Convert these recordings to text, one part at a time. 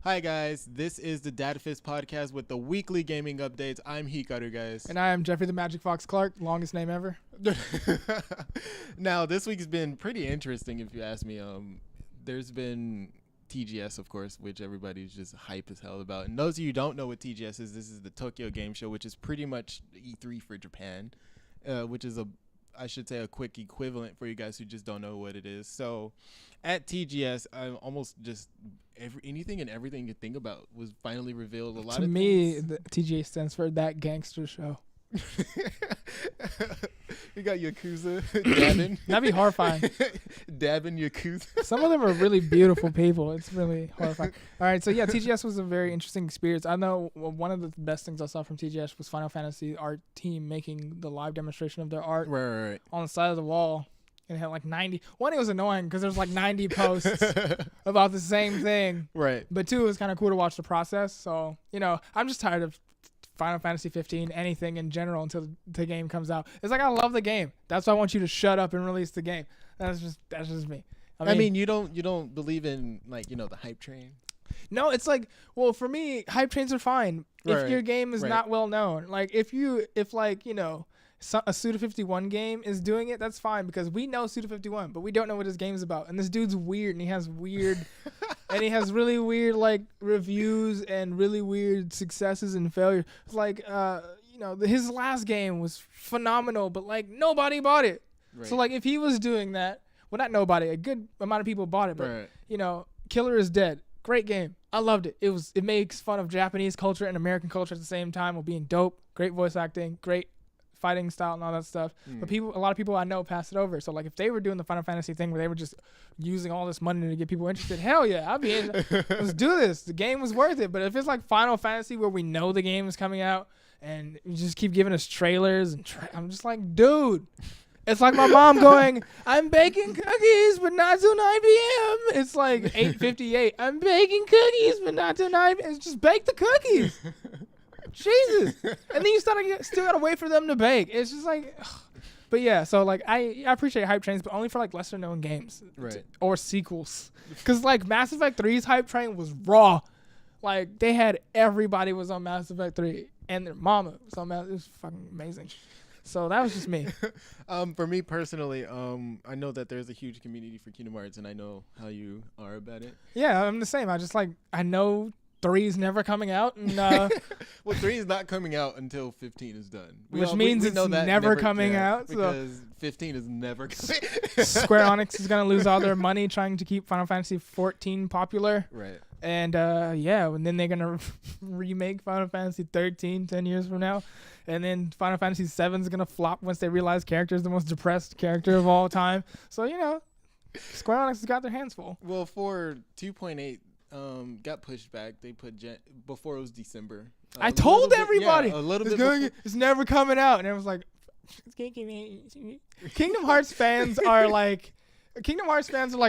Hi guys, this is the DataFist podcast with the weekly gaming updates. I'm Hikaru, guys. And I am Jeffrey the Magic Fox Clark, longest name ever. Now, this week's been pretty interesting if you ask me. There's been TGS, of course, which everybody's just hype as hell about. And those of you who don't know what TGS is, this is the Tokyo Game Show, which is pretty much E3 for Japan, which is I should say a quick equivalent for you guys who just don't know what it is. So at TGS, I'm almost just anything and everything you think about was finally revealed. To me, the TGA stands for That Gangster Show. You got Yakuza dabbing. That'd be horrifying. Dabbing Yakuza. Some of them are really beautiful people. It's really horrifying. All right, so yeah, TGS was a very interesting experience. I know one of the best things I saw from TGS was Final Fantasy art team making the live demonstration of their art right. on the side of the wall. And it had like 90. One, it was annoying because there's like 90 posts about the same thing. Right. But two, it was kind of cool to watch the process. So, I'm just tired of Final Fantasy 15, anything in general until the game comes out. It's like, I love the game. That's why I want you to shut up and release the game. That's just me. I mean, you don't believe in the hype train? No, it's like, well, for me, hype trains are fine if your game is not well known. Like if a Suda51 game is doing it, that's fine because we know Suda51, but we don't know what his game's about. And this dude's weird, and he has really weird like reviews and really weird successes and failures. Like his last game was phenomenal, but like nobody bought it. Right. So like if he was doing that, well, not nobody, a good amount of people bought it, but Killer is Dead. Great game. I loved it. It makes fun of Japanese culture and American culture at the same time while being dope. Great voice acting, great fighting style and all that stuff. But a lot of people I know passed it over. So like if they were doing the Final Fantasy thing where they were just using all this money to get people interested, hell yeah, I'd be in. Let's do this. The game was worth it. But if it's like Final Fantasy where we know the game is coming out and you just keep giving us trailers and I'm just like, dude, it's like my mom going, I'm baking cookies, but not till 9 p.m. It's like 8:58. I'm baking cookies, but not till 9 p.m. It's just bake the cookies. Jesus. And then you still gotta wait for them to bake. It's just like, ugh. But yeah, so like I appreciate hype trains, but only for like lesser known games, right? Or sequels, because like Mass Effect 3's hype train was raw. Like they had everybody was on Mass Effect 3 and their mama was on Mass. It was fucking amazing. So that was just me. For me personally, I know that there's a huge community for Kingdom Hearts, and I know how you are about it. Yeah, I'm the same. I know 3 is never coming out, and well, 3 is not coming out until 15 is done. Which means it's never coming out. Because 15 is never coming. Square Enix is gonna lose all their money trying to keep Final Fantasy 14 popular. Right. And and then they're gonna remake Final Fantasy 13 10 years from now, and then Final Fantasy 7 is gonna flop once they realize character is the most depressed character of all time. So Square Enix has got their hands full. Well, for 2.8. Got pushed back. They put before it was December. I told everybody a little bit. It's never coming out, and everyone's like, Kingdom Hearts fans are like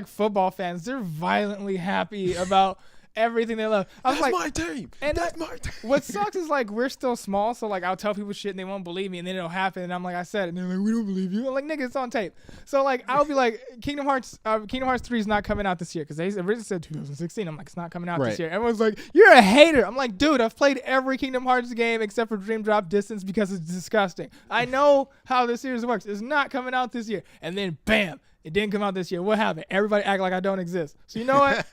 football fans. They're violently happy about everything they love. That's like, my team. And that's my team. What sucks is like we're still small, so like I'll tell people shit and they won't believe me, and then it'll happen, and I'm like, I said it, and they're like, we don't believe you. I'm like, nigga, it's on tape. So like I'll be like, Kingdom Hearts 3 is not coming out this year because they originally said 2016. I'm like, it's not coming out this year. Everyone's like, you're a hater. I'm like, dude, I've played every Kingdom Hearts game except for Dream Drop Distance because it's disgusting. I know how this series works. It's not coming out this year, and then bam, it didn't come out this year. What happened? Everybody act like I don't exist. So you know what?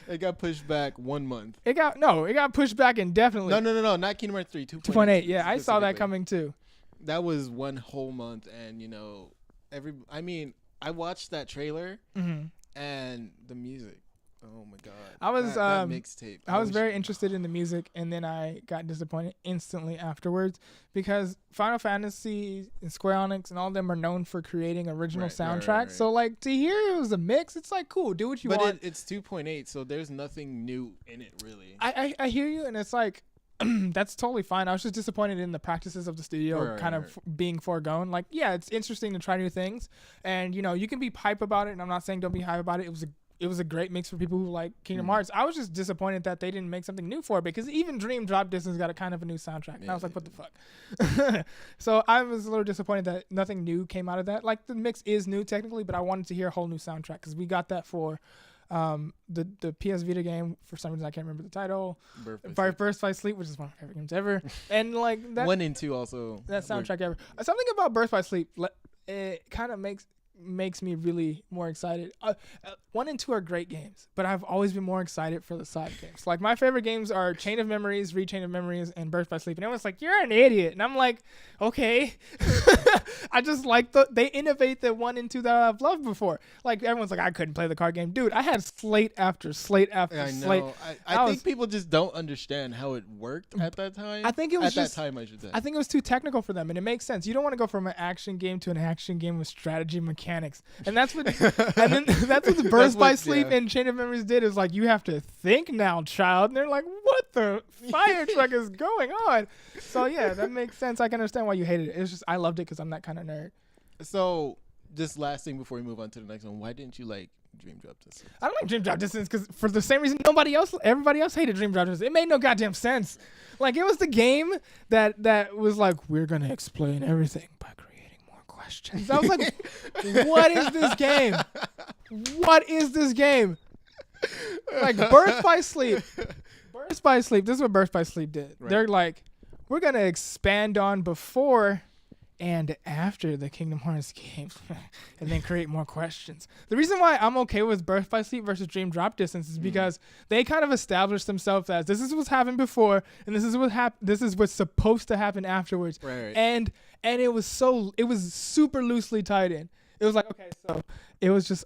It got pushed back 1 month. It got pushed back indefinitely. No, not Kingdom Hearts 3, 2.8. Yeah, I saw that coming too. That was 1 whole month, and I watched that trailer and the music. Oh my god. I was that mixtape. I was very interested in the music, and then I got disappointed instantly afterwards because Final Fantasy and Square Enix and all of them are known for creating original soundtracks. Right. So like to hear it was a mix, it's like cool, do what you want. But it's 2.8, so there's nothing new in it really. I hear you, and it's like that's totally fine. I was just disappointed in the practices of the studio being foregone. Like, yeah, it's interesting to try new things, and you can be hype about it, and I'm not saying don't be hype about it. it was a great mix for people who like Kingdom Hearts. I was just disappointed that they didn't make something new for it, because even Dream Drop Distance got a kind of a new soundtrack. And I was like, what the fuck? So I was a little disappointed that nothing new came out of that. Like, the mix is new technically, but I wanted to hear a whole new soundtrack, because we got that for the PS Vita game. For some reason I can't remember the title. Birth by Sleep, which is one of my favorite games ever. And like that 1 and 2 also. That soundtrack ever. Something about Birth by Sleep, it kind of makes me really more excited. 1 and 2 are great games, but I've always been more excited for the side games. Like, my favorite games are Chain of Memories, Rechain of Memories, and Birth by Sleep. And everyone's like, you're an idiot. And I'm like, okay. I just like they innovate the 1 and 2 that I've loved before. Like, everyone's like, I couldn't play the card game. Dude, I had slate after slate after slate. I think people just don't understand how it worked at that time. I think it was I should say. I think it was too technical for them, and it makes sense. You don't want to go from an action game to an action game with strategy mechanics. And that's what and then that's what the Birth by Sleep and Chain of Memories did, is like, you have to think now, child. And they're like, what the fire truck is going on? So yeah, that makes sense. I can understand why you hated it. It's just, I loved it because I'm that kind of nerd. So just last thing before we move on to the next one, why didn't you like Dream Drop Distance? I don't like Dream Drop Distance because for the same reason everybody else hated Dream Drop Distance. It made no goddamn sense. Like, it was the game that was like, we're gonna explain everything by creating more questions. I was like, what is this game? What is this game? Like, Birth by Sleep. This is what Birth by Sleep did. Right. They're like, we're gonna expand on before and after the Kingdom Hearts games, and then create more questions. The reason why I'm okay with Birth by Sleep versus Dream Drop Distance is because they kind of established themselves as, this is what's happened before, and this is what's supposed to happen afterwards. Right. And it was super loosely tied in. It was like, okay, so it was just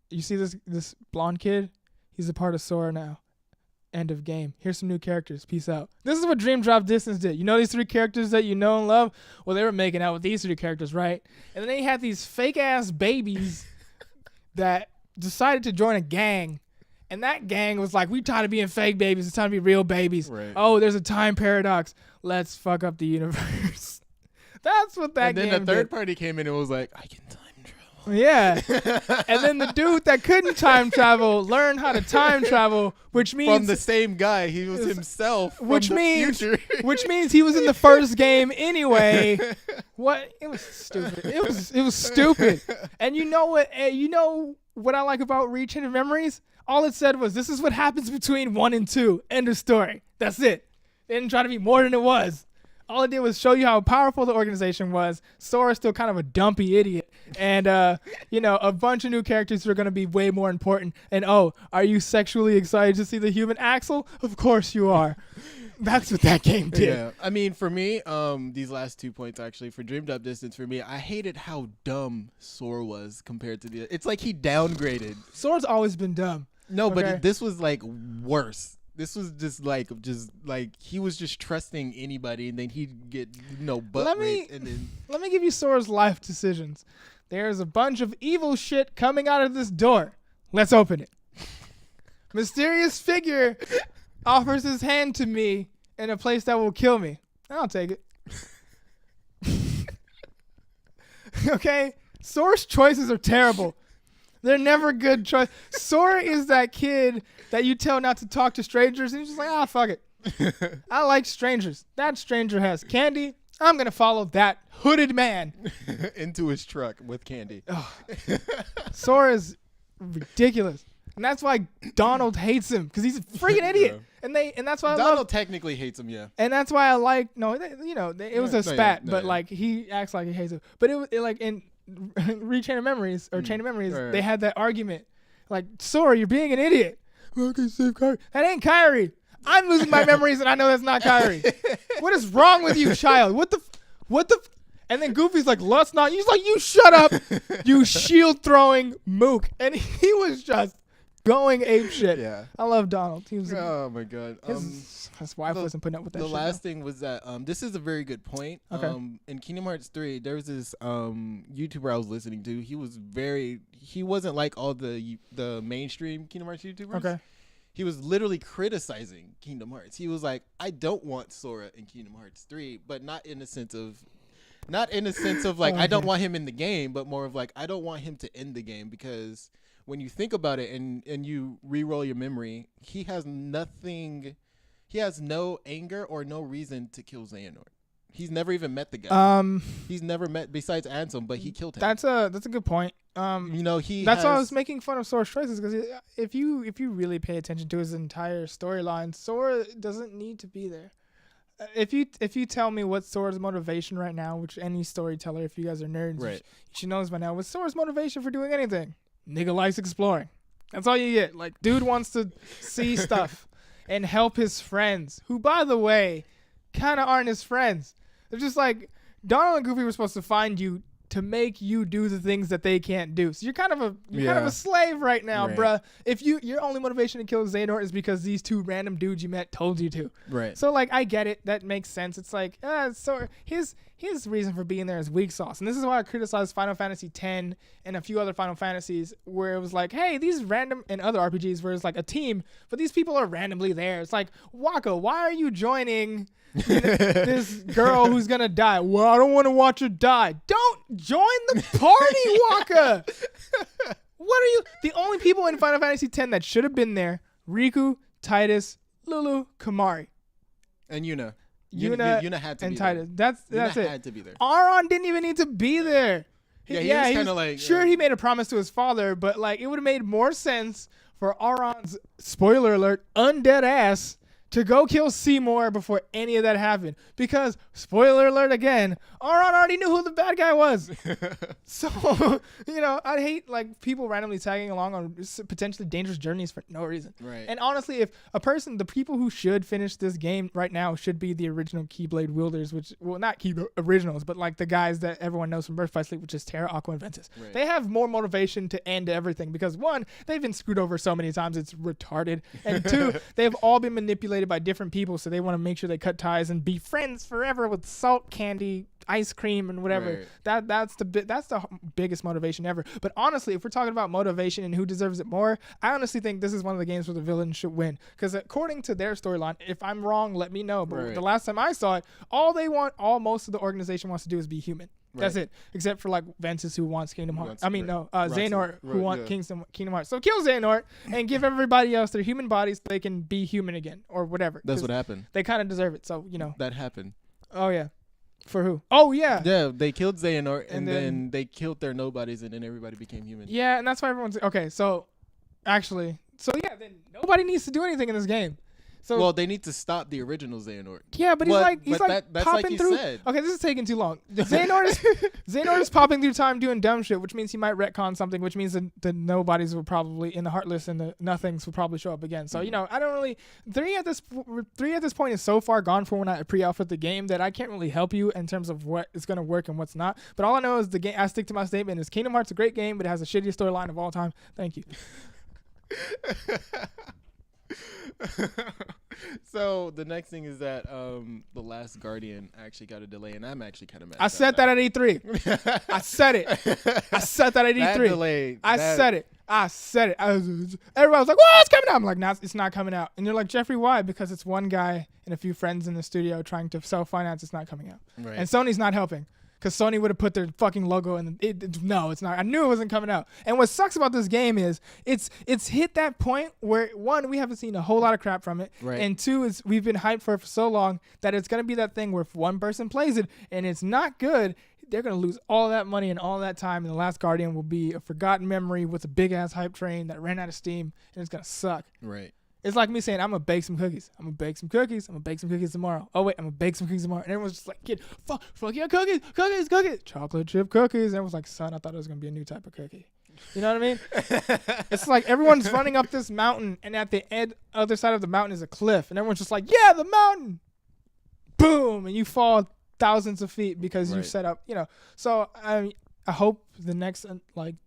you see this blonde kid, he's a part of Sora now. End of game. Here's some new characters. Peace out. This is what Dream Drop Distance did. You know these 3 characters that you know and love? Well, they were making out with these 3 characters, right? And then they had these fake-ass babies that decided to join a gang. And that gang was like, we tired of being fake babies. It's time to be real babies. Right. Oh, there's a time paradox. Let's fuck up the universe. That's what that game did. And then the third party came in and was like, I can time travel. Yeah. And then the dude that couldn't time travel learned how to time travel, which means from the same guy. He was himself from the future. Which means he was in the first game anyway. What? It was stupid. It was stupid. And you know what? What I like about Rechain of Memories? All it said was, this is what happens between 1 and 2. End of story. That's it. They didn't try to be more than it was. All it did was show you how powerful the organization was. Sora's still kind of a dumpy idiot. And, a bunch of new characters who are going to be way more important. And, are you sexually excited to see the human Axel? Of course you are. That's what that game did. Yeah. I mean, for me, these last 2 points, actually, for Dream Drop Distance, for me, I hated how dumb Sora was compared to it's like he downgraded. Sora's always been dumb. No, okay. But this was, like, worse. This was just like he was just trusting anybody, and then he'd get butt raped. Let me give you Sora's life decisions. There's a bunch of evil shit coming out of this door. Let's open it. Mysterious figure offers his hand to me in a place that will kill me. I'll take it. Okay? Sora's choices are terrible. They're never good choice. Sora is that kid that you tell not to talk to strangers, and he's just like, fuck it. I like strangers. That stranger has candy. I'm going to follow that hooded man. Into his truck with candy. Sora is ridiculous. And that's why Donald hates him, because he's a freaking idiot. Yeah. And that's why Donald technically hates him, yeah. And that's why I like, it was a spat, but like he acts like he hates him. But it was like in Rechain of Memories or Chain of Memories, they had that argument. Like, Sora, you're being an idiot. Okay, save Kairi. That ain't Kairi. I'm losing my memories and I know that's not Kairi. What is wrong with you, child? What the and then Goofy's like, let's not. He's like, you shut up, you shield throwing mook. And he was just going ape shit. Yeah. I love Donald. He was oh my god. His wife wasn't putting up with that shit. The last thing was that this is a very good point. Okay. In Kingdom Hearts 3, there was this YouTuber I was listening to. He wasn't like all the mainstream Kingdom Hearts YouTubers. Okay. He was literally criticizing Kingdom Hearts. He was like, I don't want Sora in Kingdom Hearts 3, but not in the sense of like, I don't want him in the game, but more of like, I don't want him to end the game, because when you think about it and you re-roll your memory, he has nothing. He has no anger or no reason to kill Xehanort. He's never even met the guy. He's never met besides Ansem, but he killed him. That's a good point. You know, that's why I was making fun of Sora's choices, because if you really pay attention to his entire storyline, Sora doesn't need to be there. If you tell me what Sora's motivation right now, which any storyteller, if you guys are nerds, right, you should know this by now. What's Sora's motivation for doing anything? Nigga likes exploring. That's all you get. Like, dude wants to see stuff and help his friends, who, by the way, kind of aren't his friends. They're just like, Donald and Goofy were supposed to find you to make you do the things that they can't do. So you're kind of a slave right now, bruh. If your only motivation to kill Xehanort is because these two random dudes you met told you to. Right. So like, I get it. That makes sense. It's like, so his reason for being there is weak sauce. And this is why I criticize Final Fantasy X and a few other Final Fantasies where it was like, hey, these random, and other RPGs where it's like a team, but these people are randomly there. It's like, Waka, why are you joining this girl who's gonna die? Well, I don't want to watch her die. Don't join the party, Waka. What are you? The only people in Final Fantasy X that should have been there: Riku, Titus, Lulu, Kamari, and Yuna. Yuna had to and be Titus. There. That's it. Had to be there. Auron didn't even need to be there. Yeah, he was kind of like, sure, he made a promise to his father, but like, it would have made more sense for Auron's, spoiler alert, undead ass to go kill Seymour before any of that happened. Because, spoiler alert again, Auron already knew who the bad guy was. So, you know, I'd hate like people randomly tagging along on potentially dangerous journeys for no reason. Right. And honestly, if the people who should finish this game right now should be the original Keyblade wielders, which, well, not originals, but like the guys that everyone knows from Birth by Sleep, which is Terra, Aqua, and Ventus. Right. They have more motivation to end everything because, one, they've been screwed over so many times it's retarded, and two, they've all been manipulated by different people, so they want to make sure they cut ties and be friends forever with salt candy, ice cream, and whatever. Right. That's the biggest motivation ever. But honestly, if we're talking about motivation and who deserves it more, I honestly think this is one of the games where the villain should win, because according to their storyline, if I'm wrong, let me know, but the last time I saw it, most of the organization wants to do is be human. Right. That's it, except for like Ventus, who wants Kingdom Hearts. Xehanort, who wants Kingdom Hearts. So kill Xehanort and give everybody else their human bodies so they can be human again or whatever. That's what happened. They kind of deserve it. So, you know. That happened. Oh, yeah. For who? Oh, yeah. Yeah, they killed Xehanort and then they killed their nobodies and then everybody became human. Yeah, and that's why everyone's... Okay, so actually... So, yeah, then nobody needs to do anything in this game. So, well, they need to stop the original Xehanort. Yeah, but he's like that's popping like through. Said. Okay, this is taking too long. Xehanort is popping through time doing dumb shit, which means he might retcon something, which means the nobodies will probably, in the Heartless and the nothings will probably show up again. So, you know, I don't really... 3 at this point is so far gone from when I pre-alpha the game that I can't really help you in terms of what is going to work and what's not. But all I know is the game, I stick to my statement, is Kingdom Hearts a great game, but it has the shittiest storyline of all time. Thank you. So the next thing is that the Last Guardian actually got a delay, and I'm actually kind of mad. I said that at E3. I said it. I said that at E3. That delay. I said it. Everybody was like, "Well, it's coming out." I'm like, "No, it's not coming out." And you're like, "Jeffrey, why?" Because it's one guy and a few friends in the studio trying to self-finance. It's not coming out, right. And Sony's not helping. Because Sony would have put their fucking logo in. No, it's not. I knew it wasn't coming out. And what sucks about this game is it's hit that point where, one, we haven't seen a whole lot of crap from it. Right. And two, is we've been hyped for it for so long that it's going to be that thing where if one person plays it and it's not good, they're going to lose all that money and all that time. And The Last Guardian will be a forgotten memory with a big-ass hype train that ran out of steam. And it's going to suck. Right. It's like me saying, I'm going to bake some cookies. I'm going to bake some cookies. I'm going to bake some cookies tomorrow. Oh, wait, I'm going to bake some cookies tomorrow. And everyone's just like, kid, fuck yeah, cookies. Chocolate chip cookies. And everyone's like, son, I thought it was going to be a new type of cookie. You know what I mean? It's like everyone's running up this mountain, and at the other side of the mountain is a cliff. And everyone's just like, yeah, the mountain. Boom. And you fall thousands of feet because you set up, you know. So, I hope the next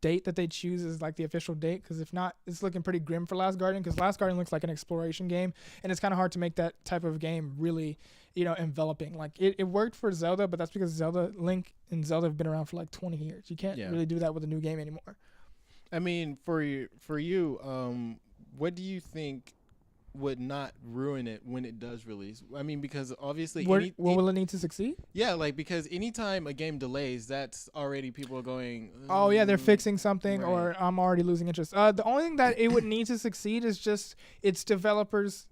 date that they choose is like the official date, because if not, it's looking pretty grim for Last Guardian, because Last Guardian looks like an exploration game, and it's kind of hard to make that type of game really, you know, enveloping. Like it worked for Zelda, but that's because Link and Zelda have been around for like 20 years. You can't really do that with a new game anymore. I mean, for you, what do you think would not ruin it when it does release? I mean, because obviously, what will it need to succeed? Yeah, like because anytime a game delays, that's already people are going. Oh yeah, they're fixing something, right. or I'm already losing interest. The only thing that it would need to succeed is just its developers,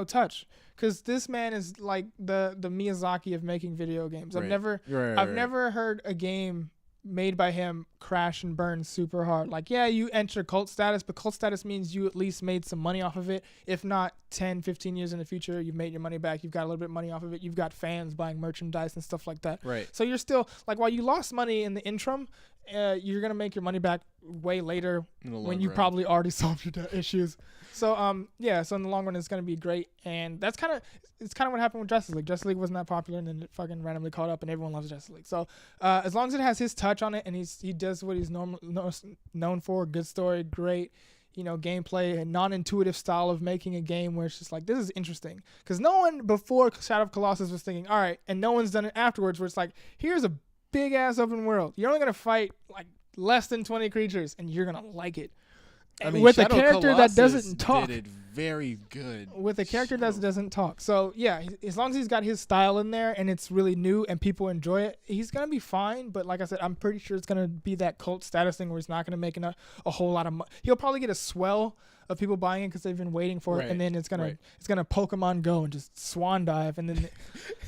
touch. Because this man is like the Miyazaki of making video games. I've never heard a game made by him crash and burn super hard. Like, yeah, you enter cult status, but cult status means you at least made some money off of it. If not 10, 15 years in the future, you've made your money back. You've got a little bit of money off of it. You've got fans buying merchandise and stuff like that. Right. So you're still, like, while you lost money in the interim, you're going to make your money back way later when you probably already solved your issues. So, so in the long run, it's going to be great. And that's kind of what happened with Justice League. Justice League wasn't that popular, and then it fucking randomly caught up, and everyone loves Justice League. So, as long as it has his touch on it, and he does what he's known for, good story, great, gameplay, a non-intuitive style of making a game where it's just like, this is interesting. Because no one before Shadow of Colossus was thinking, all right, and no one's done it afterwards, where it's like, here's a big-ass open world. You're only going to fight, like, less than 20 creatures, and you're going to like it. I mean, with Shadow a character that doesn't talk. Did it very good. With a character that doesn't talk. So, yeah, as long as he's got his style in there and it's really new and people enjoy it, he's going to be fine. But like I said, I'm pretty sure it's going to be that cult status thing where he's not going to make a whole lot of money. He'll probably get a swell of people buying it because they've been waiting for it. And then it's going to Pokemon Go and just swan dive. And then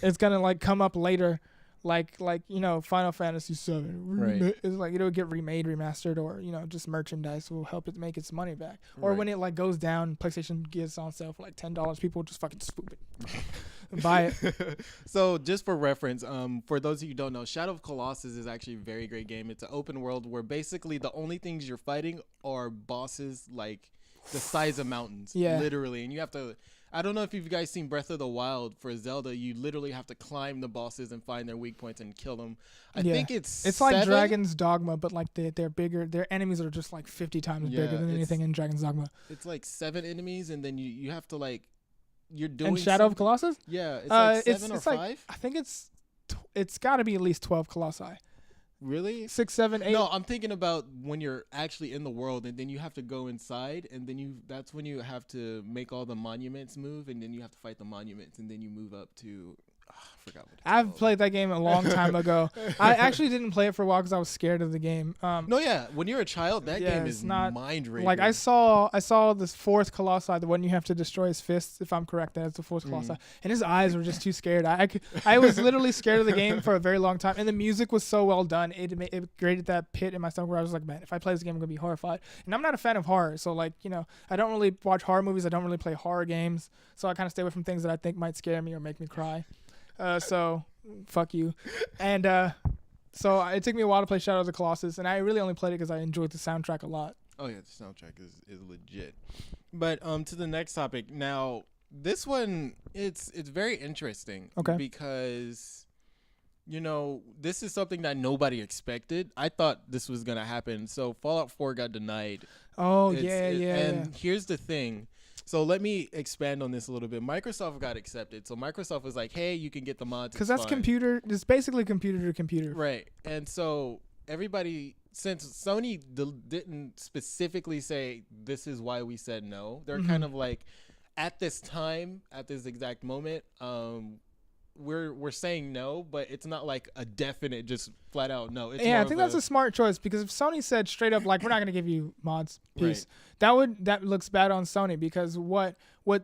it's going to, like, come up later. Like Final Fantasy VII. Right. It's like it'll get remade, remastered, or just merchandise will help it make its money back. Or when it like goes down, PlayStation gets on sale for like $10. People just fucking swoop it, and buy it. So just for reference, for those of you who don't know, Shadow of Colossus is actually a very great game. It's an open world where basically the only things you're fighting are bosses like the size of mountains, literally, and you have to. I don't know if you've guys seen Breath of the Wild for Zelda. You literally have to climb the bosses and find their weak points and kill them. I think it's like Dragon's Dogma, but like they're bigger. Their enemies are just like 50 times bigger than anything in Dragon's Dogma. It's like 7 enemies, and then you have to like you're doing. And Shadow of Colossus? Yeah, it's like 7 or 5. Like, I think it's got to be at least 12 colossi. Really? 6, 7, 8. No, I'm thinking about when you're actually in the world, and then you have to go inside, and then that's when you have to make all the monuments move, and then you have to fight the monuments, and then you move up to I forgot what it's I've called. played that game a long time ago. I actually didn't play it for a while because I was scared of the game. When you're a child, that game is not mind-racing. Like I saw this 4th Colossi, the one you have to destroy his fists, if I'm correct. That's the 4th Colossi, and his eyes were just too scared. I was literally scared of the game for a very long time, and the music was so well done. It created that pit in my stomach where I was like, man, if I play this game, I'm gonna be horrified. And I'm not a fan of horror, so like I don't really watch horror movies. I don't really play horror games, so I kind of stay away from things that I think might scare me or make me cry. So fuck you. And so it took me a while to play Shadow of the Colossus, and I really only played it because I enjoyed the soundtrack a lot. Oh yeah, the soundtrack is legit. But to the next topic. Now, this one it's very interesting. Okay. Because this is something that nobody expected. I thought this was gonna happen. So Fallout 4 got denied. Oh, And here's the thing. So let me expand on this a little bit. Microsoft got accepted. So Microsoft was like, hey, you can get the mods. Because that's computer. It's basically computer to computer. Right. And so everybody, since Sony didn't specifically say this is why we said no, they're kind of like, at this time, at this exact moment, we're saying no, but it's not like a definite, just flat out no. It's I think that's a smart choice, because if Sony said straight up like, we're not going to give you mods, peace, that looks bad on Sony, because what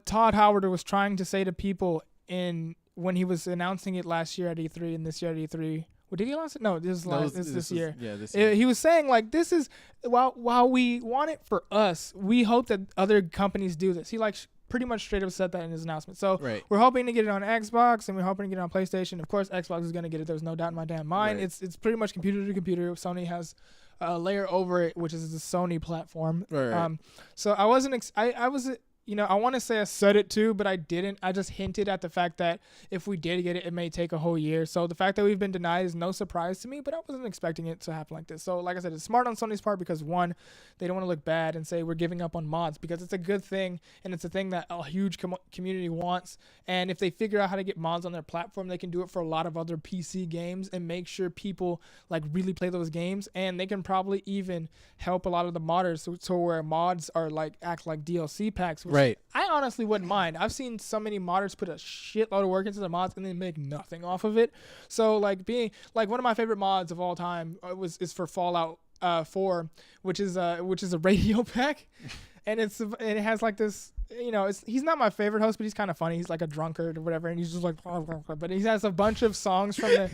Todd Howard was trying to say to people when he was announcing it last year at E3 and this year at E3. Well, did he announce it? No, this year. Yeah, this year. He was saying like, this is while we want it for us, we hope that other companies do this. He pretty much straight up said that in his announcement. So we're hoping to get it on Xbox, and we're hoping to get it on PlayStation. Of course, Xbox is going to get it. There's no doubt in my damn mind. Right. It's pretty much computer to computer. Sony has a layer over it, which is the Sony platform. Right. So I wasn't. I was. I want to say I said it too, but I didn't. I just hinted at the fact that if we did get it, it may take a whole year. So the fact that we've been denied is no surprise to me, but I wasn't expecting it to happen like this. So like I said, it's smart on Sony's part because, one, they don't want to look bad and say we're giving up on mods, because it's a good thing, and it's a thing that a huge community wants. And if they figure out how to get mods on their platform, they can do it for a lot of other PC games and make sure people like really play those games. And they can probably even help a lot of the modders so where mods are like act like DLC packs, which Right. I honestly wouldn't mind. I've seen so many modders put a shitload of work into their mods and then make nothing off of it. So like being like one of my favorite mods of all time is for Fallout 4, which is a radio pack, and it has like this. He's not my favorite host, but he's kind of funny. He's like a drunkard or whatever, and he's just like, but he has a bunch of songs from the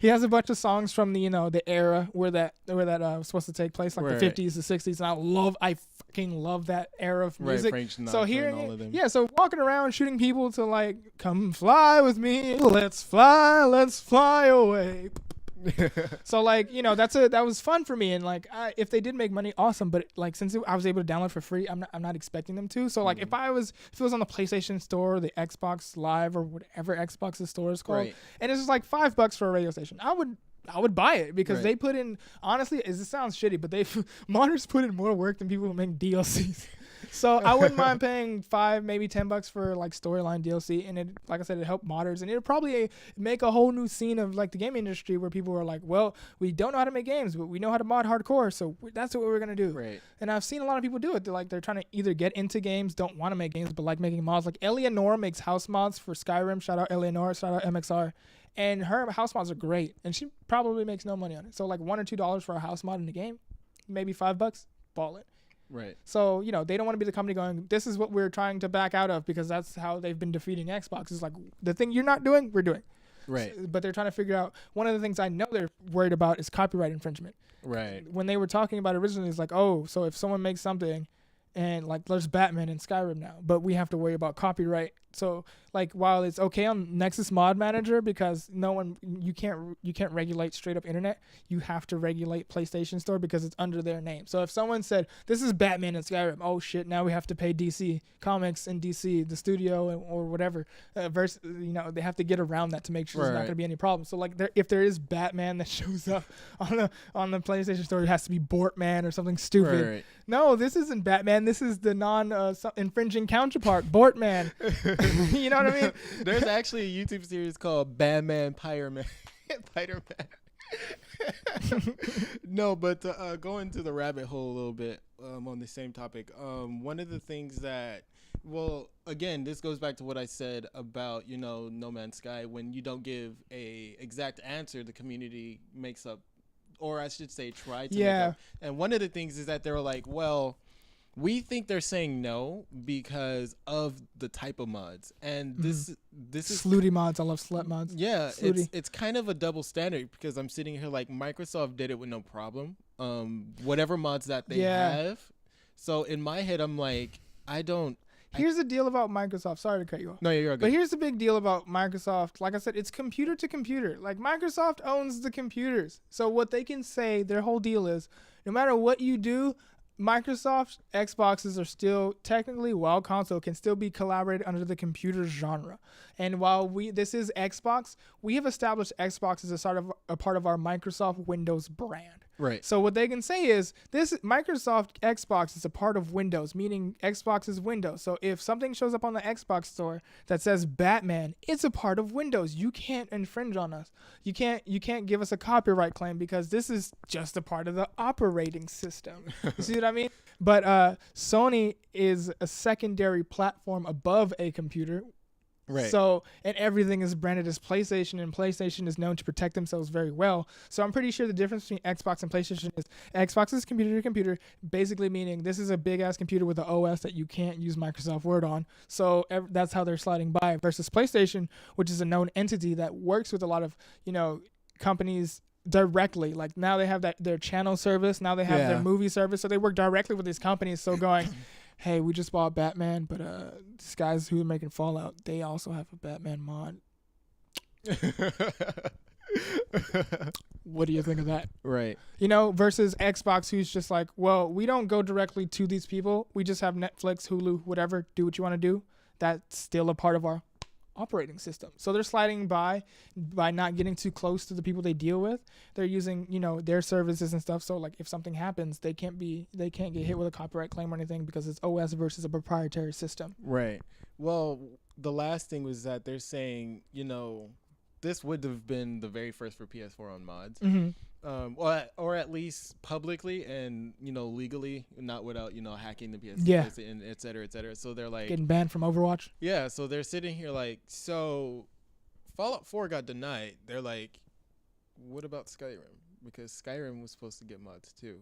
the era where that was supposed to take place, like the 50s, the 60s. And I fucking love that era of music. Right, Frank So hearing so walking around shooting people to like, come fly with me, let's fly away. So like that was fun for me, and like if they did make money, awesome, but like since I was able to download for free, I'm not expecting them to. So like if it was on the PlayStation Store, the Xbox Live, or whatever Xbox's store is called, and it's just like $5 for a radio station, I would buy it, because they put in, honestly, it sounds shitty, but modders put in more work than people who make DLCs. So I wouldn't mind paying $5, maybe $10 for like storyline DLC, and it, like I said, it helped modders, and it'll probably make a whole new scene of like the gaming industry where people are like, well, we don't know how to make games, but we know how to mod hardcore, so that's what we're gonna do. Right. And I've seen a lot of people do it. They're trying to either get into games, don't want to make games, but like making mods. Like Eleanor makes house mods for Skyrim. Shout out Eleanor. Shout out MXR. And her house mods are great, and she probably makes no money on it. So like $1 or $2 for a house mod in the game, maybe $5, ball it. Right. So they don't want to be the company going, this is what we're trying to back out of, because that's how they've been defeating Xbox. It's like, the thing you're not doing, we're doing. Right. But they're trying to figure out, one of the things I know they're worried about is copyright infringement. Right. When they were talking about it originally, it's like, oh, so if someone makes something, and like there's Batman in Skyrim now, but we have to worry about copyright. So like, while it's okay on Nexus Mod Manager, because you can't regulate straight up internet, you have to regulate PlayStation Store because it's under their name. So if someone said this is Batman in Skyrim, oh shit, now we have to pay DC Comics and DC the studio or whatever. They have to get around that to make sure there's not going to be any problems. So like, if there is Batman that shows up on the PlayStation Store, it has to be Bortman or something stupid. Right. No, this isn't Batman. This is the non-infringing counterpart, Bortman. You know what I mean? There's actually a YouTube series called Batman Pyreman. Spider-Man. No, but go into the rabbit hole a little bit on the same topic. One of the things that, well, again, this goes back to what I said about, No Man's Sky. When you don't give a exact answer, the community makes up, or I should say try to make up. And one of the things is that they were like, well, we think they're saying no because of the type of mods, and this is slutty mods. I love slut mods. Yeah, it's kind of a double standard, because I'm sitting here like, Microsoft did it with no problem. Whatever mods that they have. So in my head, I'm like, Here's the deal about Microsoft. Sorry to cut you off. No, you're good. But here's the big deal about Microsoft. Like I said, it's computer to computer. Like, Microsoft owns the computers. So what they can say, their whole deal is, no matter what you do, Microsoft Xboxes are still technically, while console can still be collaborated under the computer genre. And while this is Xbox, we have established Xbox as a part of our Microsoft Windows brand. Right. So what they can say is, this Microsoft Xbox is a part of Windows, meaning Xbox is Windows. So if something shows up on the Xbox store that says Batman, it's a part of Windows. You can't infringe on us. You can't give us a copyright claim, because this is just a part of the operating system. You see what I mean? But Sony is a secondary platform above a computer. Right. So, and everything is branded as PlayStation, and PlayStation is known to protect themselves very well. So I'm pretty sure the difference between Xbox and PlayStation is Xbox is computer to computer, basically meaning this is a big ass computer with an OS that you can't use Microsoft Word on. So that's how they're sliding by, versus PlayStation, which is a known entity that works with a lot of, companies directly. Like, now they have their channel service, now they have their movie service, so they work directly with these companies. So going, hey, we just bought Batman, but these guys who are making Fallout, they also have a Batman mod. What do you think of that? Right. Versus Xbox, who's just like, well, we don't go directly to these people. We just have Netflix, Hulu, whatever. Do what you want to do. That's still a part of our operating system. So they're sliding by not getting too close to the people they deal with. They're using, their services and stuff. So like, if something happens, they can't get hit with a copyright claim or anything, because it's OS versus a proprietary system. Right. Well, the last thing was that they're saying, this would have been the very first for PS4 on mods. Mm-hmm. or at least publicly and legally, not without hacking the PS, Yeah. and et cetera, et cetera. So they're like Getting banned from Overwatch. Yeah, so they're sitting here like, so Fallout 4 got denied. They're like, what about Skyrim? Because Skyrim was supposed to get mods too.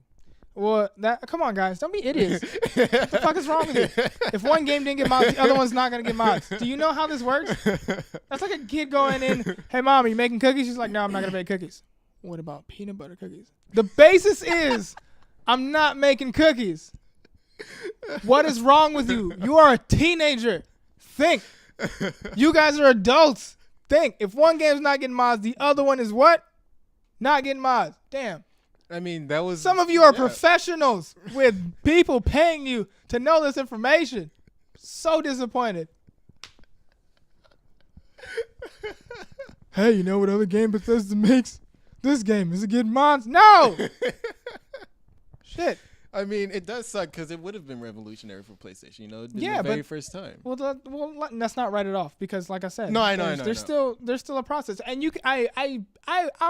Well, come on, guys, don't be idiots. What the fuck is wrong with you? If one game didn't get mods, the other one's not gonna get mods. Do you know how this works? That's like a kid going in, hey mom, are you making cookies? She's like, no, I'm not gonna make cookies. What about peanut butter cookies? The basis is, I'm not making cookies. What is wrong with you? You are a teenager. Think. You guys are adults. Think. If one game's not getting mods, the other one is what? Not getting mods. Damn. I mean, that was... Some of you are professionals with people paying you to know this information. So disappointed. Hey, you know what other game Bethesda makes? This game. Is it getting mods? No! Shit. I mean, it does suck because it would have been revolutionary for PlayStation, the very first time. Well, let's not write it off because, like I said, no, I know. There's still a process, and I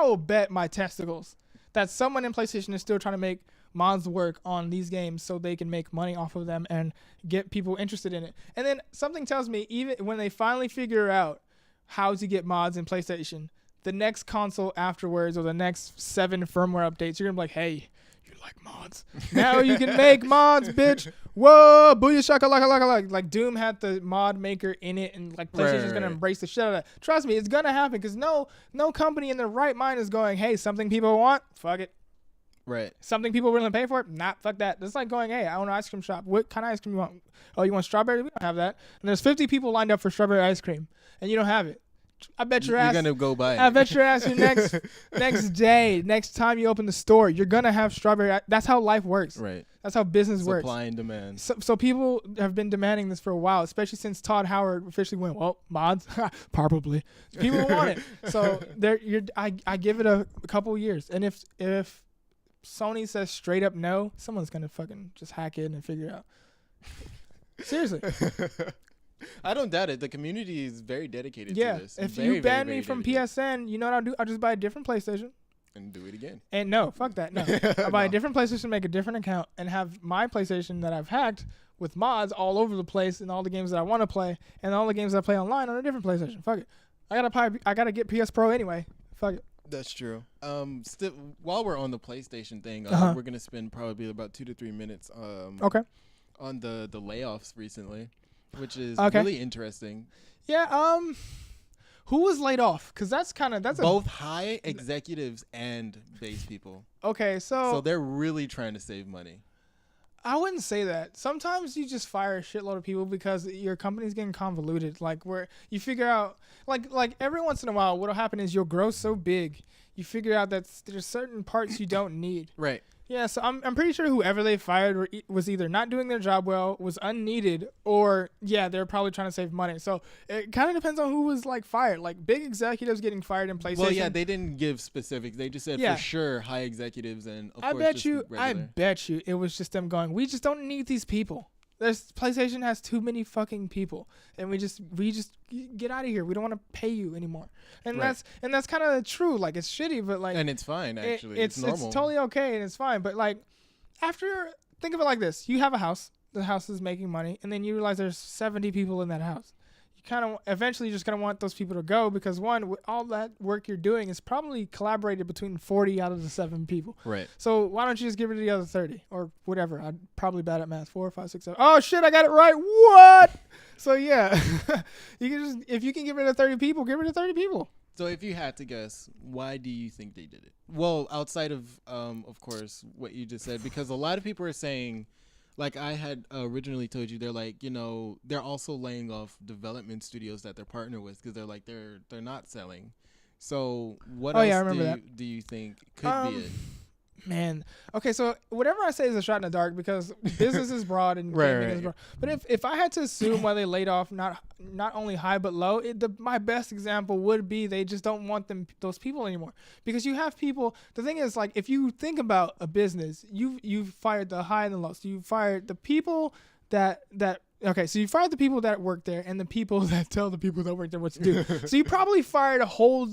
will bet my testicles that someone in PlayStation is still trying to make mods work on these games so they can make money off of them and get people interested in it. And then something tells me even when they finally figure out how to get mods in PlayStation, the next console afterwards or the next 7 firmware updates, you're gonna be like, hey. Like mods. Now you can make mods, bitch. Whoa, booyah shaka laka. Like Doom had the mod maker in it, and like PlayStation's gonna embrace the shit out of that. Trust me, it's gonna happen because no company in their right mind is going, hey, something people want, fuck it. Right. Something people willing to pay for, fuck that. It's like going, hey, I own an ice cream shop. What kind of ice cream you want? Oh, you want strawberry? We don't have that. And there's 50 people lined up for strawberry ice cream, and you don't have it. I bet your ass. You're gonna go buy it. I bet your ass your next day, next time you open the store, you're gonna have strawberry. That's how life works. Right. That's how business works. Supply and demand. So people have been demanding this for a while, especially since Todd Howard officially went, well, mods, probably. People want it. So I give it a couple years, and if Sony says straight up no, someone's gonna fucking just hack it and figure it out. Seriously. I don't doubt it. The community is very dedicated to this. If you ban me from PSN, you know what I'll do? I'll just buy a different PlayStation. And do it again. And no, fuck that. No. I'll buy a different PlayStation, make a different account, and have my PlayStation that I've hacked with mods all over the place and all the games that I want to play and all the games that I play online on a different PlayStation. Fuck it. I gotta get PS Pro anyway. Fuck it. That's true. Still, while we're on the PlayStation thing, we're gonna spend probably about 2 to 3 minutes. Okay. On the layoffs recently. Which is really interesting. Yeah. Who was laid off? Because that's both high executives and base people. Okay, so they're really trying to save money. I wouldn't say that. Sometimes you just fire a shitload of people because your company's getting convoluted. Like where you figure out, like every once in a while, what'll happen is you'll grow so big, you figure out that there's certain parts you don't need. Right. Yeah, so I'm pretty sure whoever they fired was either not doing their job well, was unneeded, or they're probably trying to save money. So it kind of depends on who was like fired. Like big executives getting fired in PlayStation. Well, yeah, they didn't give specifics. They just said for sure high executives and of course I bet you it was just them going, we just don't need these people. PlayStation has too many fucking people, and we just get out of here. We don't want to pay you anymore, and that's kind of true. Like it's shitty, but like, and it's fine actually. It's normal. It's totally okay, and it's fine. But like, think of it like this: you have a house. The house is making money, and then you realize there's 70 people in that house. You kind of eventually just gonna want those people to go because one, all that work you're doing is probably collaborated between 40 out of the 7 people. Right. So why don't you just give it to the other 30 or whatever? I'm probably bad at math. 4, 5, 6, 7. Oh shit, I got it right. What? So yeah, you can just if you can get rid of 30 people, get rid of 30 people. So if you had to guess, why do you think they did it? Well, outside of course, what you just said, because a lot of people are saying. Like I had originally told you, they're like, they're also laying off development studios that they're partnered with because they're like they're not selling. So what else do you think could be it? Man, okay, so whatever I say is a shot in the dark because business is broad and gaming is broad. But if I had to assume why they laid off not only high but low, my best example would be they just don't want those people anymore because you have people. The thing is, like, if you think about a business, you've fired the high and the low. So you fired the people that Okay, so you fired the people that work there and the people that tell the people that work there what to do. So you probably fired a whole,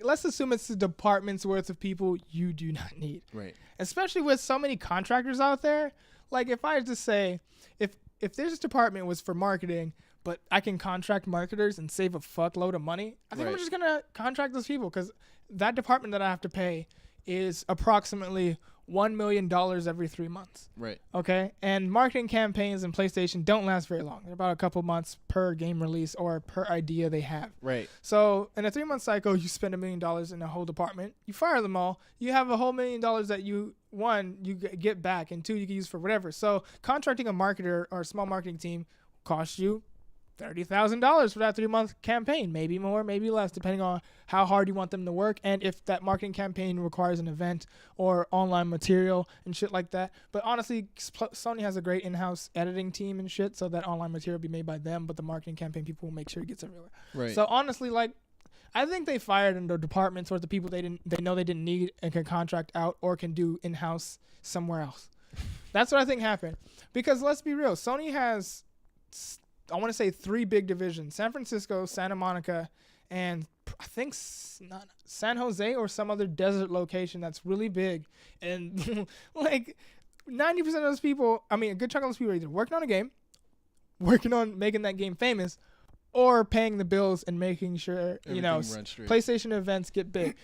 let's assume it's a department's worth of people you do not need. Right. Especially with so many contractors out there. Like if I just say, if this department was for marketing, but I can contract marketers and save a fuckload of money, I think I'm just going to contract those people because that department that I have to pay is approximately $1 million every 3 months. Right. Okay. And marketing campaigns in PlayStation don't last very long. They're about a couple months per game release or per idea they have. Right. So in a 3-month cycle, you spend $1 million in a whole department. You fire them all. You have a whole $1 million that you get back, and 2, you can use for whatever. So contracting a marketer or a small marketing team costs you $30,000 for that 3-month campaign, maybe more, maybe less, depending on how hard you want them to work and if that marketing campaign requires an event or online material and shit like that. But honestly, Sony has a great in-house editing team and shit, so that online material will be made by them, but the marketing campaign people will make sure it gets everywhere. Right. So honestly, I think they fired in the departments or the people they know they didn't need and can contract out or can do in-house somewhere else. That's what I think happened. Because let's be real, Sony has, I want to say 3 big divisions: San Francisco, Santa Monica, and I think San Jose or some other desert location that's really big. And like 90% of those people, I mean, a good chunk of those people are either working on a game, working on making that game famous, or paying the bills and making sure, PlayStation events get big.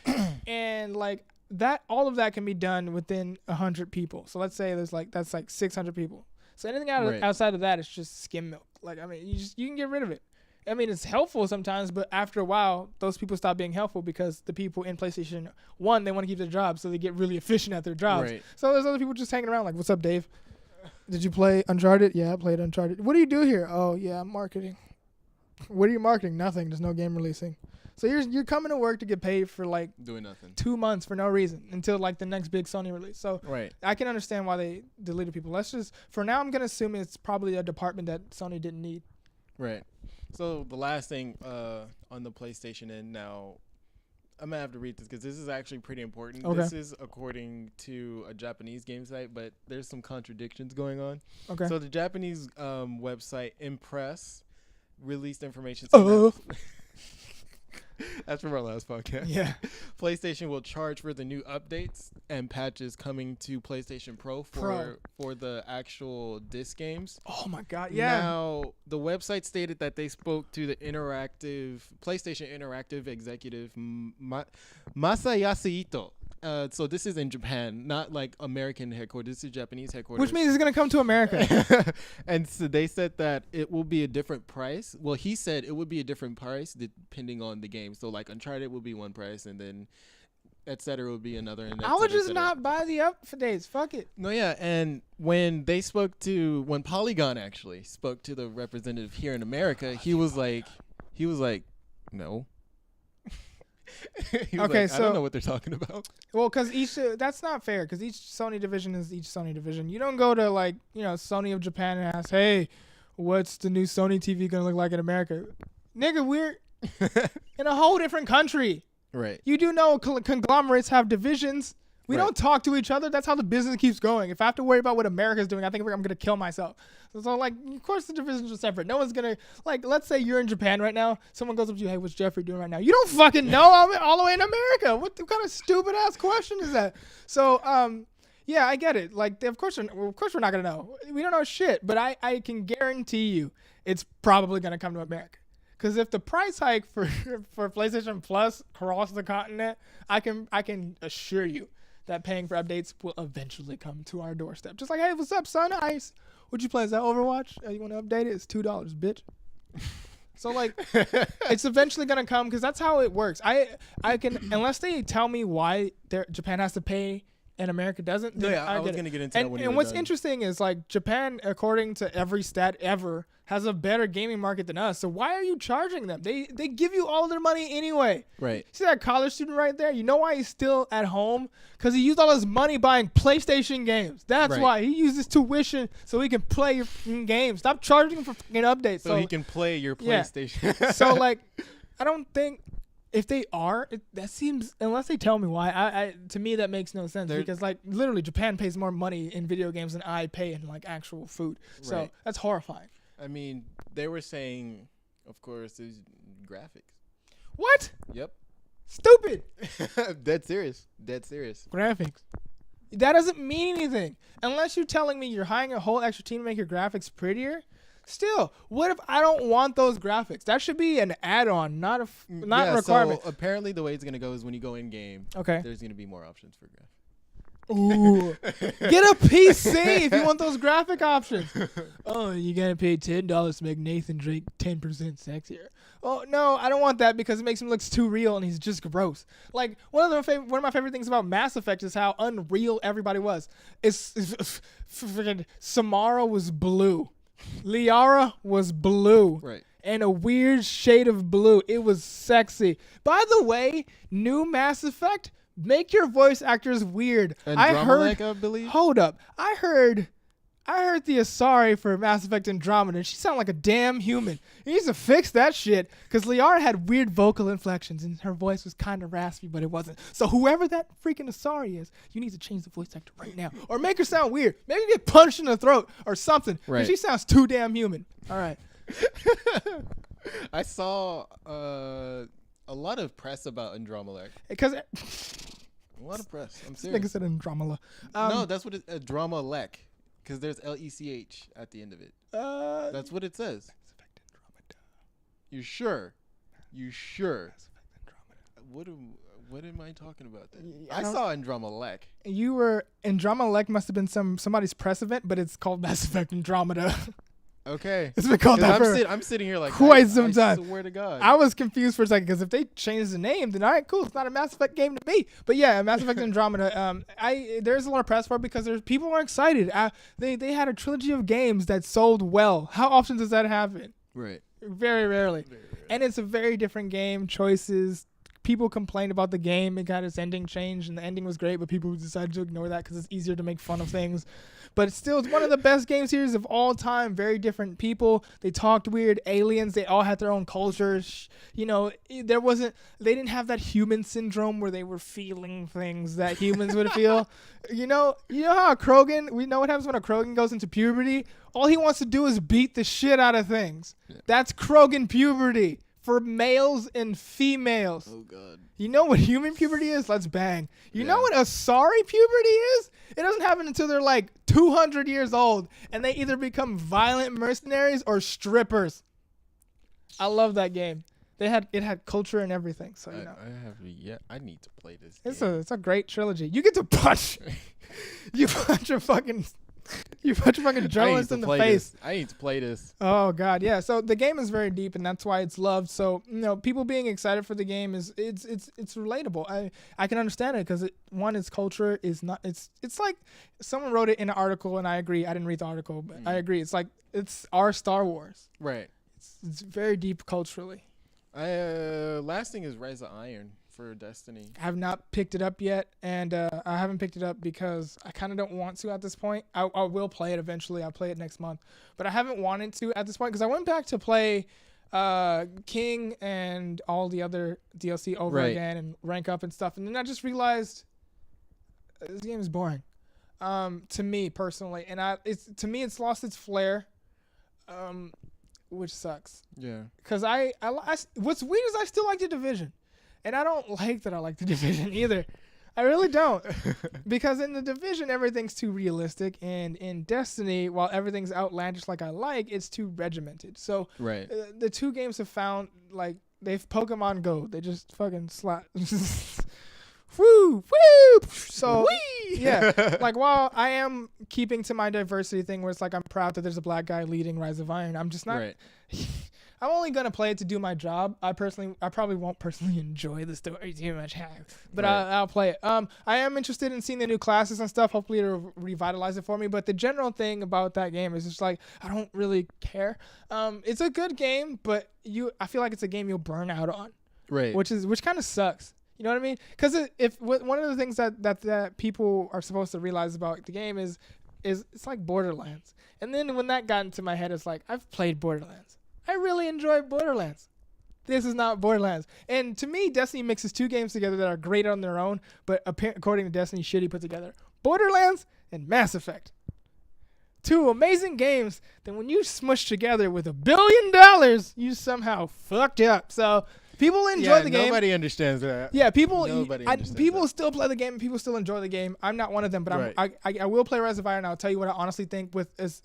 And like that, all of that can be done within 100 people. So let's say that's 600 people. So anything outside of that is just skim milk. Like, I mean, you can get rid of it. I mean, it's helpful sometimes, but after a while, those people stop being helpful because the people in PlayStation 1, they want to keep their jobs, so they get really efficient at their jobs. Right. So there's other people just hanging around like, what's up, Dave? Did you play Uncharted? Yeah, I played Uncharted. What do you do here? Oh, yeah, I'm marketing. What are you marketing? Nothing. There's no game releasing. So you're coming to work to get paid for like doing nothing 2 months for no reason until like the next big Sony release. So I can understand why they deleted people. Let's just, for now, I'm gonna assume it's probably a department that Sony didn't need. Right. So the last thing on the PlayStation end now, I'm gonna have to read this because this is actually pretty important. Okay. This is according to a Japanese game site, but there's some contradictions going on. Okay. So the Japanese website Impress released information. That's from our last podcast. Yeah. PlayStation will charge for the new updates and patches coming to PlayStation Pro for the actual disc games. Oh my God, yeah. Now, the website stated that they spoke to the PlayStation Interactive executive Masayasu Ito. So this is in Japan, not like American headquarters. This is Japanese headquarters. Which means it's going to come to America. And so they said that it will be a different price. Well, he said it would be a different price depending on the game. So like Uncharted will be one price and then et cetera would be another. And I would just not buy the updates. Fuck it. No, yeah. And when Polygon actually spoke to the representative here in America, he was like, no. Okay, so I don't know what they're talking about. Well, because that's not fair. Because each Sony division is each Sony division. You don't go to Sony of Japan and ask, "Hey, what's the new Sony TV gonna look like in America?" Nigga, we're in a whole different country. Right. You do know conglomerates have divisions. We don't talk to each other. That's how the business keeps going. If I have to worry about what America's doing, I think I'm going to kill myself. So, of course the divisions are separate. No one's going to, let's say you're in Japan right now. Someone goes up to you, hey, what's Jeffrey doing right now? You don't fucking know. I'm all the way in America. What kind of stupid-ass question is that? So, yeah, I get it. Of course we're not going to know. We don't know shit. But I can guarantee you it's probably going to come to America. Because if the price hike for PlayStation Plus across the continent, I can assure you that paying for updates will eventually come to our doorstep. Just like, hey, what's up, son? Ice. What you play? Is that Overwatch? You want to update it? It's $2, bitch. So it's eventually gonna come because that's how it works. I can, unless they tell me why Japan has to pay and America doesn't. Yeah, I was gonna get into that when you were And what's done. interesting is Japan, according to every stat ever, has a better gaming market than us. So why are you charging them? They give you all their money anyway. Right. See that college student right there? You know why he's still at home? Because he used all his money buying PlayStation games. That's why. He uses tuition so he can play your games. Stop charging him for fucking updates. So he can play your PlayStation. Yeah. So I don't think if they are, that seems, unless they tell me why, to me that makes no sense because literally Japan pays more money in video games than I pay in actual food. So that's horrifying. I mean, they were saying, of course, it's graphics. What? Yep. Stupid. Dead serious. Dead serious. Graphics. That doesn't mean anything. Unless you're telling me you're hiring a whole extra team to make your graphics prettier. Still, what if I don't want those graphics? That should be an add-on, not a requirement. So apparently the way it's going to go is when you go in-game, there's going to be more options for graphics. Ooh. Get a PC if you want those graphic options. Oh, you got to pay $10 to make Nathan Drake 10% sexier. Oh, no, I don't want that because it makes him look too real and he's just gross. Like, one of my favorite things about Mass Effect is how unreal everybody was. Freaking Samara was blue. Liara was blue. Right. And a weird shade of blue. It was sexy. By the way, new Mass Effect, make your voice actors weird. I believe. Hold up. I heard the Asari for Mass Effect Andromeda, and she sounded like a damn human. You need to fix that shit, because Liara had weird vocal inflections, and her voice was kind of raspy, but it wasn't. So whoever that freaking Asari is, you need to change the voice actor right now. Or make her sound weird. Make her get punched in the throat or something. Right. She sounds too damn human. All right. I saw a lot of press about Andromeda. Because... a lot of press. I'm serious. Like I said, Andromeda. No, that's what it's Andromeda. Because there's LECH at the end of it. That's what it says. Mass Effect Andromeda. You sure? You sure? Mass Effect Andromeda. What am I talking about then? I saw Andromeda. You were... Andromeda must have been somebody's press event, but it's called Mass Effect Andromeda. Okay. It's been called that I'm sitting here like quite some time. I swear to God. I was confused for a second because if they change the name, then all right, cool. It's not a Mass Effect game to me. But yeah, Mass Effect Andromeda. There's a lot of press for it because people are excited. They had a trilogy of games that sold well. How often does that happen? Right. Very rarely. And it's a very different game. Choices. People complained about the game. It got its ending changed, and the ending was great, but people decided to ignore that because it's easier to make fun of things. But still, it's one of the best game series of all time. Very different people. They talked weird. Aliens. They all had their own cultures. You know, they didn't have that human syndrome where they were feeling things that humans would feel. You know how we know what happens when a Krogan goes into puberty? All he wants to do is beat the shit out of things. Yeah. That's Krogan puberty. For males and females. Oh, God. You know what human puberty is? Let's bang. You know what Asari puberty is? It doesn't happen until they're like 200 years old, and they either become violent mercenaries or strippers. I love that game. It had culture and everything. So I need to play this. It's a great trilogy. You get to punch. You punch a fucking journalist in the face. I need to play this. Oh God, yeah. So the game is very deep, and that's why it's loved. So people being excited for the game it's relatable. I can understand it because its culture is not. It's like someone wrote it in an article, and I agree. I didn't read the article, but I agree. It's like it's our Star Wars. Right. It's very deep culturally. Last thing is Rise of Iron for Destiny. I have not picked it up yet, and I haven't picked it up because I kind of don't want to at this point. I will play it eventually. I'll play it next month, but I haven't wanted to at this point because I went back to play King and all the other DLC over again and rank up and stuff, and then I just realized this game is boring to me personally, and it's lost its flair, which sucks. Yeah. Because what's weird is I still like The Division. And I don't like that I like The Division either. I really don't. Because in The Division, everything's too realistic. And in Destiny, while everything's outlandish like I like, it's too regimented. So the two games have found, like, they've Pokemon Go. They just fucking slap. Woo! Woo! So, yeah. Like, while I am keeping to my diversity thing where it's like I'm proud that there's a black guy leading Rise of Iron, I'm just not... Right. I'm only going to play it to do my job. I probably won't personally enjoy the story too much, but I'll play it. I am interested in seeing the new classes and stuff. Hopefully it'll revitalize it for me. But the general thing about that game is just like, I don't really care. It's a good game, but I feel like it's a game you'll burn out on. Right. Which kind of sucks. You know what I mean? Because one of the things that people are supposed to realize about the game is it's like Borderlands. And then when that got into my head, it's like, I've played Borderlands. I really enjoy Borderlands. This is not Borderlands. And to me, Destiny mixes two games together that are great on their own, but according to Destiny, shitty put together. Borderlands and Mass Effect. two amazing games that when you smush together with $1 billion, you somehow fucked up. So people enjoy the game. Nobody understands that. Yeah, people People still play the game and people still enjoy the game. I'm not one of them, but Right. I will play Rise of Iron, and I'll tell you what I honestly think with as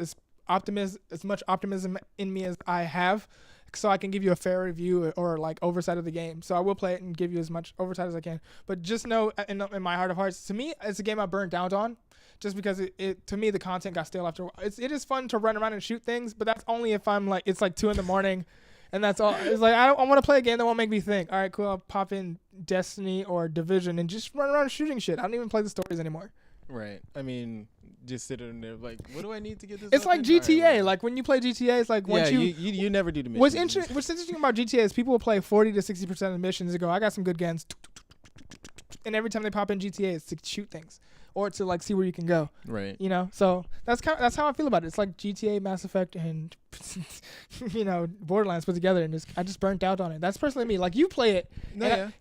much optimism in me as I have, so I can give you a fair review or like oversight of the game. So I will play it and give you as much oversight as I can. But just know in my heart of hearts, to me, it's a game I burned out on. Just because it to me the content got stale after a while. It is fun to run around and shoot things, but that's only if I'm like it's like 2 a.m. and that's all. It's like I want to play a game that won't make me think. All right, cool. I'll pop in Destiny or Division and just run around shooting shit. I don't even play the stories anymore. Right. I mean, just sit in there like, what do I need to get this? It's like weapon? GTA. All right, like when you play GTA, it's like once you never do the mission. What's interesting about GTA is people will play 40 to 60% of the missions and go, I got some good guns. And every time they pop in GTA, it's to shoot things or to like see where you can go. Right. You know, so that's how I feel about it. It's like GTA, Mass Effect, and Borderlands put together, and I just burnt out on it. That's personally me. Like you play it.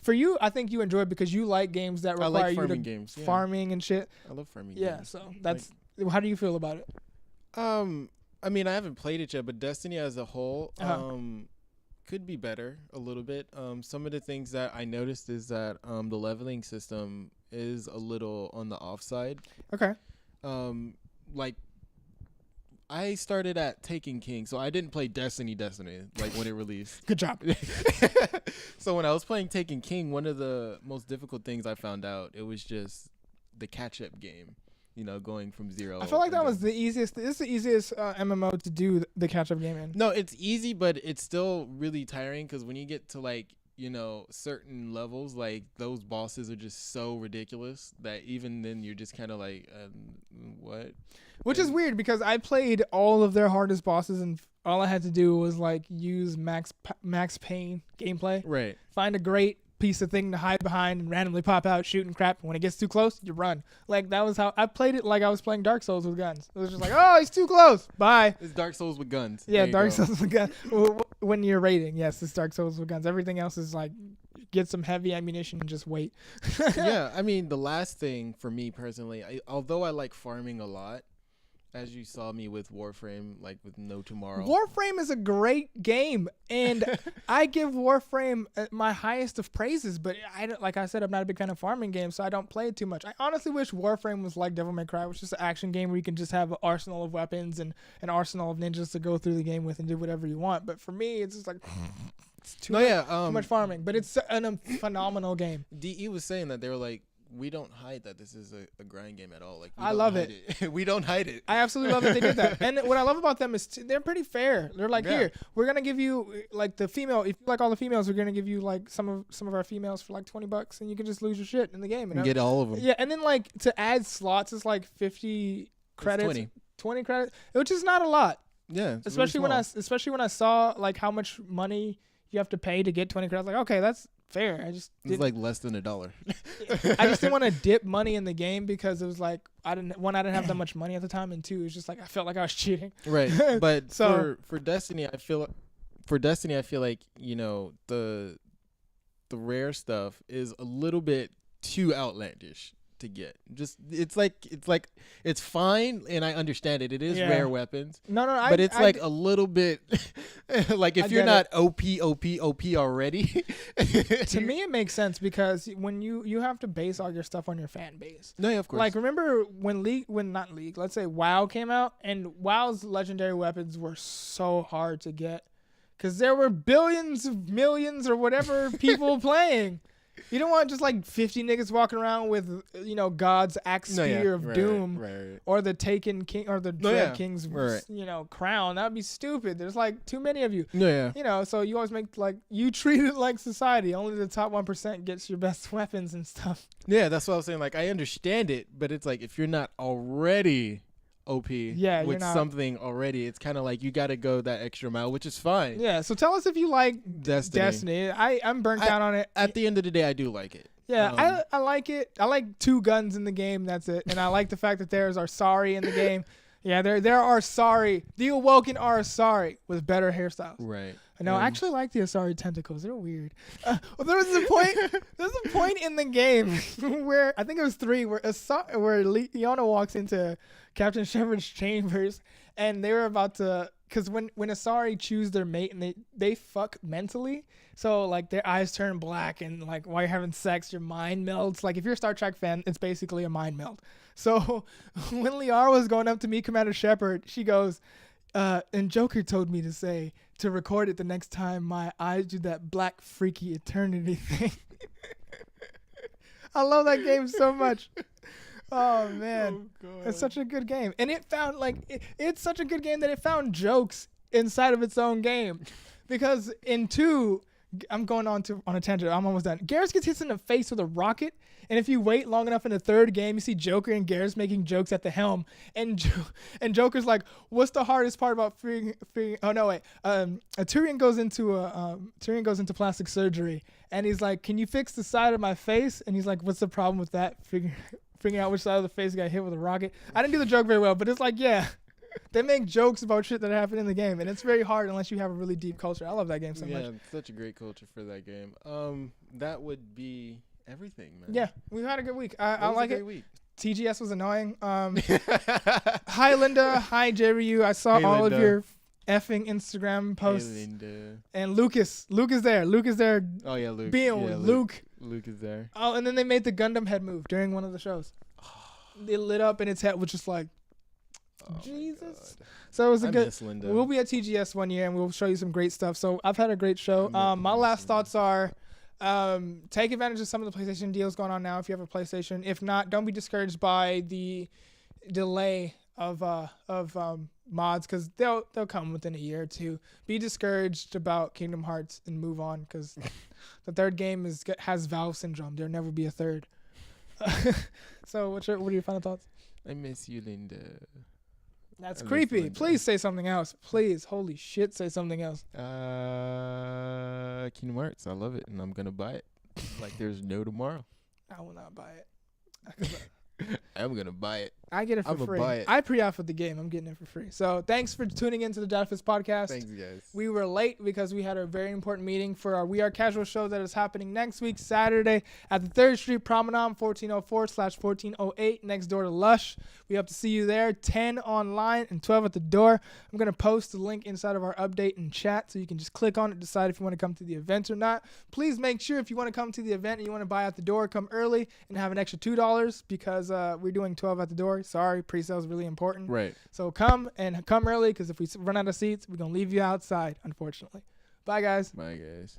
For you, I think you enjoy it because you like games that require you to games, farming and shit. I love farming. Yeah. games. So that's how do you feel about it? I mean, I haven't played it yet, but Destiny as a whole, could be better a little bit. Some of the things that I noticed is that the leveling system is a little on the offside. Okay. Like I started at Taken King, so I didn't play Destiny like when it released. Good job. So when I was playing Taken King, one of the most difficult things I found out, it was just the catch-up game. You know, going from 0. I feel like that was the easiest. This is the easiest MMO to do the catch-up game in. No, it's easy, but it's still really tiring because when you get to like, certain levels, like those bosses are just so ridiculous that even then you're just kind of like, what? Which is weird because I played all of their hardest bosses and all I had to do was like use Max Payne gameplay. Right. Find a great piece of thing to hide behind and randomly pop out shooting crap. When it gets too close, you run. Like that was how I played it. Like I was playing Dark Souls with guns. It was just like, oh, he's too close. Bye. It's Dark Souls with guns. Yeah, Dark Souls with guns. When you're raiding, yes, it's Dark Souls with guns. Everything else is like get some heavy ammunition and just wait. Yeah, I mean the last thing for me personally, although I like farming a lot, as you saw me with Warframe, like with No Tomorrow. Warframe is a great game, and I give Warframe my highest of praises. But like I said, I'm not a big fan of farming games, so I don't play it too much. I honestly wish Warframe was like Devil May Cry, which is just an action game where you can just have an arsenal of weapons and an arsenal of ninjas to go through the game with and do whatever you want. But for me, it's just like it's too much farming. But it's a phenomenal game. DE was saying that they were like, we don't hide that this is a grind game at all. Like I love it. We don't hide it. I absolutely love that they did that. And what I love about them is they're pretty fair. They're like, here, we're gonna give you like the female. If you like all the females, we're gonna give you like some of our females for like $20, and you can just lose your shit in the game. And get all of them. Yeah, and then like to add slots is like 50 credits, 20 credits, which is not a lot. Yeah, especially when I saw like how much money you have to pay to get 20 credits. Like, okay, that's fair. It's like less than $1. I just didn't want to dip money in the game because it was like I didn't have that much money at the time, and two, it was just like I felt like I was cheating. Right, but so for Destiny, I feel like the rare stuff is a little bit too outlandish to get. Just it's fine, and I understand it. It is rare weapons. No, but it's like a little bit like if you're not OP already. To me, it makes sense because when you have to base all your stuff on your fan base. No, yeah, of course. Like remember when let's say WoW came out, and WoW's legendary weapons were so hard to get because there were billions of millions or whatever people playing. You don't want just like 50 niggas walking around with, God's axe spear of doom, right. or the Taken King or the Dread King's, crown. That would be stupid. There's like too many of you. So you always make like you treat it like society. Only the top 1% gets your best weapons and stuff. Yeah, that's what I was saying. Like I understand it, but it's like if you're not already OP with something already, it's kind of like you got to go that extra mile, which is fine. Yeah, so tell us if you like Destiny. I'm burnt out on it. At the end of the day, I do like it. Yeah, I like it. I like 2 guns in the game, that's it. And I like the fact that there's Arsari in the game. Yeah, there are Asari. The Awoken are Asari with better hairstyles. Right. No, I actually like the Asari tentacles. They're weird. Well, there was a point in the game where I think it was 3 where Leona walks into Captain Shepard's chambers, and they were about to, because when Asari choose their mate and they fuck mentally, so like their eyes turn black, and like while you're having sex, your mind melts. Like if you're a Star Trek fan, it's basically a mind melt. So when Liara was going up to meet Commander Shepard, she goes, and Joker told me to record it the next time my eyes do that black freaky eternity thing. I love that game so much. Oh man, it's such a good game, and it found it's such a good game that it found jokes inside of its own game, because in 2, I'm going on a tangent. I'm almost done. Garrus gets hit in the face with a rocket, and if you wait long enough in the 3rd game, you see Joker and Garrus making jokes at the helm, and Joker's like, "What's the hardest part about freeing?" Oh no, wait. Tyrion goes into plastic surgery, and he's like, "Can you fix the side of my face?" And he's like, "What's the problem with that?" Figuring out which side of the face got hit with a rocket. I didn't do the joke very well, but it's like, yeah, they make jokes about shit that happened in the game, and it's very hard unless you have a really deep culture. I love that game so much. Yeah, such a great culture for that game. That would be everything, man. Yeah, we've had a good week. I like it. Week. TGS was annoying. Hi, Linda. Hi, JRU. I saw all of your effing Instagram posts. Hey, Linda. And Lucas. Luke is there. Oh, yeah, Luke. Being with Luke. Luke is there. Oh, and then they made the Gundam head move during one of the shows. It lit up, and its head was just like, Jesus. So it was a good. We'll be at TGS one year, and we'll show you some great stuff. So I've had a great show. My last thoughts are, take advantage of some of the PlayStation deals going on now if you have a PlayStation. If not, don't be discouraged by the delay of mods, because they'll come within a year or 2. Be discouraged about Kingdom Hearts and move on, because the 3rd game has Valve syndrome. There'll never be a 3rd. So what are your final thoughts? I miss you, Linda. That's creepy. Please say something else. Please, holy shit, say something else. Kingdom Hearts. I love it, and I'm gonna buy it. Like there's no tomorrow. I will not buy it. I'm gonna buy it. I get it for free. Buy it. I pre-offered the game. I'm getting it for free. So thanks for tuning into the DataFist podcast. Thanks, guys. We were late because we had a very important meeting for our We Are Casual show that is happening next week, Saturday, at the 3rd Street Promenade, 1404/1408, next door to Lush. We hope to see you there. 10 online and 12 at the door. I'm going to post the link inside of our update and chat, so you can just click on it, decide if you want to come to the event or not. Please make sure if you want to come to the event and you want to buy at the door, come early and have an extra $2, because we're doing 12 at the door. Sorry, pre-sale is really important. Right. So come early, because if we run out of seats, we're going to leave you outside, unfortunately. Bye, guys. Bye, guys.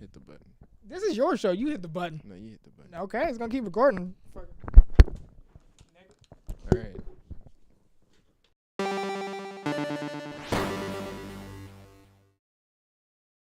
Hit the button. This is your show. You hit the button. No, you hit the button. Okay, it's going to keep recording. All right.